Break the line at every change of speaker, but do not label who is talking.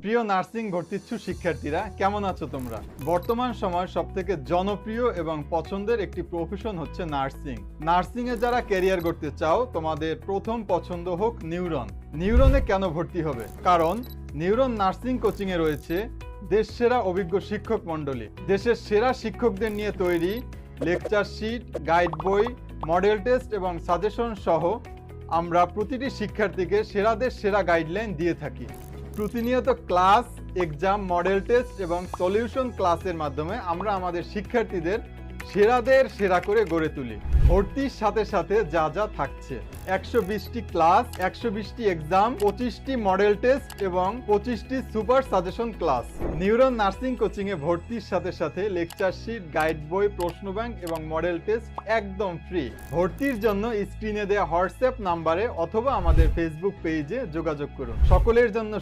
প্রিয় নার্সিং ভর্তিচ্ছু শিক্ষার্থীরা, কেমন আছো তোমরা? বর্তমান সময় সবথেকে জনপ্রিয় এবং পছন্দের একটি প্রফেশন হচ্ছে নার্সিং। নার্সিংয়ে যারা ক্যারিয়ার করতে চাও, তোমাদের প্রথম পছন্দ হোক নিউরন। নিউরনে কেন ভর্তি হবে? কারণ নিউরন নার্সিং কোচিংয়ে রয়েছে দেশ সেরা অভিজ্ঞ শিক্ষক মণ্ডলী, দেশের সেরা শিক্ষকদের নিয়ে তৈরি লেকচার শিট, গাইড বই, মডেল টেস্ট এবং সাজেশন সহ আমরা প্রতিটি শিক্ষার্থীকে সেরাদের সেরা গাইডলাইন দিয়ে থাকি। প্রতিনিয়ত ক্লাস, এক্সাম, মডেল টেস্ট এবং সলিউশন ক্লাসের মাধ্যমে আমরা আমাদের শিক্ষার্থীদের সেরাদের সেরা করে গড়ে তুলি। ভর্তির সাথে সাথে যা যা থাকছে: 120টি ক্লাস, 120টি এক্সাম, 25টি মডেল টেস্ট এবং 25টি super suggestion class. Neuron nursing কোচিংয়ে ভর্তির সাথে সাথে লেকচার শিট, গাইড বই, প্রশ্ন ব্যাংক এবং মডেল টেস্ট একদম ফ্রি। ভর্তির জন্য স্ক্রিনে দেওয়া হোয়াটসঅ্যাপ নাম্বারে অথবা আমাদের ফেসবুক পেজে যোগাযোগ করুন। সকলের জন্য